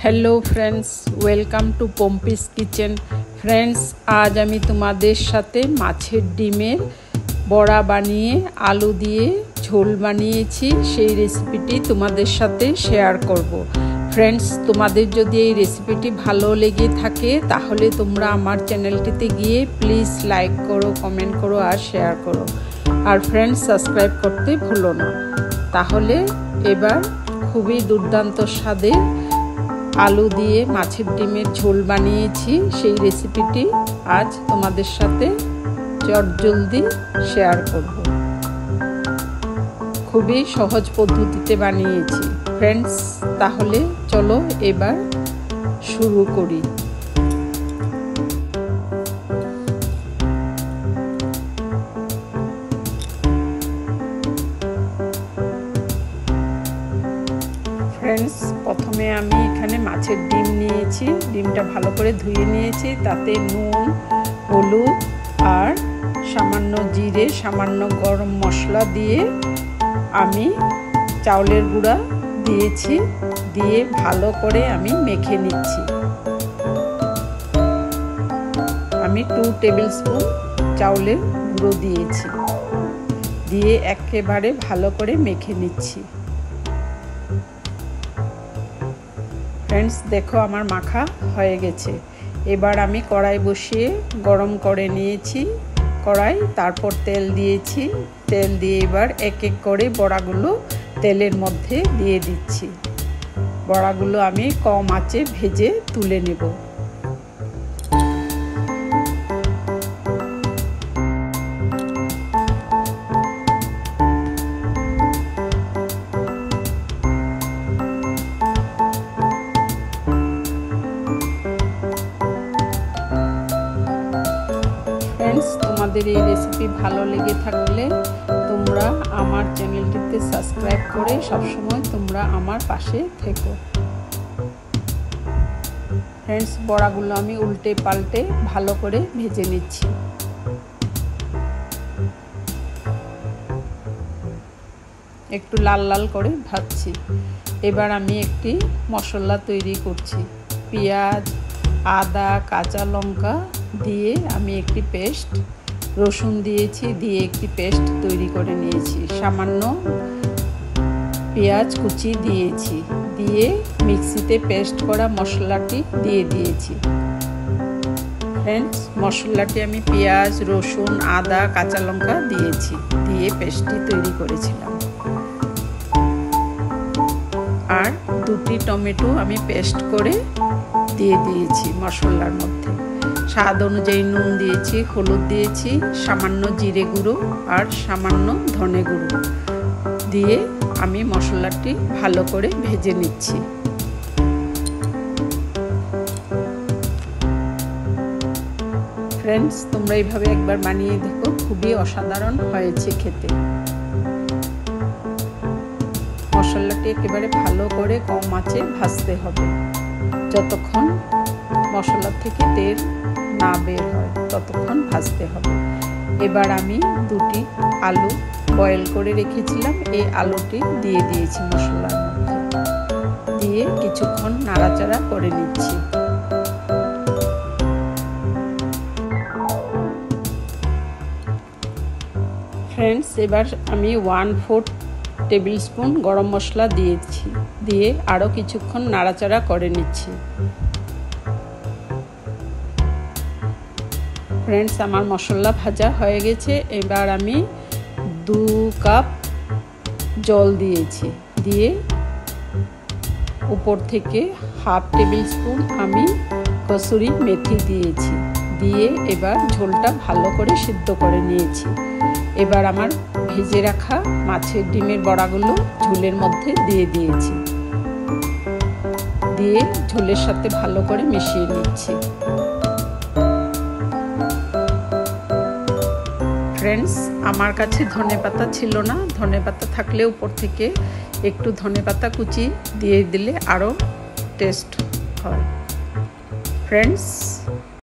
Hello friends, welcome to Pampi's kitchen. Friends, आज आमी तुम्हादेर साथे माछेर डिमेर बड़ा बानिये आलू दिए झोल बानिয়েছি সেই রেসিপিটি তোমাদের সাথে শেয়ার করব। फ्रेंड्स, তোমাদের যদি এই রেসিপিটি ভালো লেগে থাকে তাহলে তোমরা আমার চ্যানেলটিতে গিয়ে প্লিজ লাইক করো, কমেন্ট করো আর শেয়ার করো। আর फ्रेंड्स, সাবস্ক্রাইব করতে ভুলো না। তাহলে এবার খুবই দুর্দান্ত স্বাদের आलू दिए माछेर डिमेर झोल बानिয়েছি সেই রেসিপিটি आज তোমাদের সাথে চটজলদি শেয়ার করব। খুবই সহজ পদ্ধতিতে বানিয়েছি। फ्रेंड्स, তাহলে চলো এবার শুরু করি। फ्रेंड्स, प्रथमे आमी एखाने माछेर डिम निয়েছি। डिमटा भालो करे धुए निয়েছি। ताते नुन, हलुद और सामान्य जिरे, सामान्य गरम मशला दिए आमी चाउलेर गुड़ा दिয়েছি। दिए भालो करे आमी मेखे निচ্ছি। आमी 2 टेबिल स्पून चाउलेर गुঁড়ো दिয়েছি। दिए एकेबारे भालो करे मेखे निচ্ছি। फ्रेंड्स, देखो आमार माखा हये गेछे। एबार आमी कड़ाई बसिए गरम करे निয়েছি कड़ाई, तारपर तेल दिয়েছি। तेल दिए एबार एक एक करे बड़ागुलो तेलेर मध्य दिए दिচ্ছি। बड़ागुलो आमी कम आँचे भेजे तुले नेब। फ्रेंड्स, तुम्हादेर এই রেসিপি ভালো লেগে থাকলে তোমরা আমার চ্যানেলটিতে সাবস্ক্রাইব করে সব সময় তোমরা আমার পাশে থেকো। फ्रेंड्स, বড়াগুলো আমি উল্টে পাল্টে ভালো করে ভেজে নিচ্ছি। একটু লাল লাল করে ভাজছি। এবার আমি একটি মশলা তৈরি করছি। পেঁয়াজ, আদা, কাঁচা লঙ্কা দিয়ে আমি একটি পেস্ট, রসুন দিয়েছি, দিয়ে একটি পেস্ট তৈরি করে নিয়েছি। সামান্য পেঁয়াজ কুচি দিয়েছি, দিয়ে মিক্সিতে পেস্ট করা মশলাটি দিয়ে দিয়েছি। फ्रेंड्स, মশলাটি আমি পেঁয়াজ, রসুন, আদা, কাঁচা লঙ্কা দিয়েছি, দিয়ে পেস্টটি তৈরি করেছিলাম। আর 2টি টমেটো আমি পেস্ট করে দিয়ে দিয়েছি মশলার মধ্যে। স্বাদ অনুযায়ী নুন দিয়েছি, হলুদ দিয়েছি, সামান্য জিরে গুঁড়ো আর সামান্য ধনে গুঁড়ো দিয়ে আমি মশলাটি ভালো করে ভেজে নিচ্ছি। फ्रेंड्स, তোমরা এইভাবে একবার বানিয়ে দেখো, খুবই অসাধারণ হয়েছে খেতে। মশলাটি একেবারে ভালো করে কম আঁচে ভাজতে হবে। যতক্ষণ মশলা থেকে তেল না বের হয় ততক্ষণ ভাজতে হবে। এবার আমি 2টি আলু বয়েল করে রেখেছিলাম, এই আলুটি দিয়ে দিয়েছি মশলার মধ্যে, দিয়ে কিছুক্ষণ নাড়াচাড়া করে নিচ্ছি। फ्रेंड्स, এবার আমি 1/4 টেবিল স্পুন গরম মশলা দিয়েছি, দিয়ে আরও কিছুক্ষণ নাড়াচাড়া করে নিচ্ছি। फ्रेंड्स, আমার মশলা ভাজা হয়ে গেছে। এবার আমি 2 কাপ জল দিয়েছি, দিয়ে উপর থেকে 1/2 টেবিল স্পুন আমি কসুরি মেথি দিয়েছি, দিয়ে এবার ঝোলটা ভালো করে সিদ্ধ করে নিয়েছি। এবার আমার ভেজে রাখা মাছের ডিমের বড়াগুলো ঝোলের মধ্যে দিয়ে দিয়েছি, দিয়ে ঝোলের সাথে ভালো করে মিশিয়ে নিচ্ছি। फ्रेंड्स, আমার কাছে ধনেপাতা ছিল না। ধনেপাতা থাকলে উপর থেকে একটু ধনেপাতা কুচি দিয়ে দিলে আরও টেস্ট হয়। फ्रेंड्स,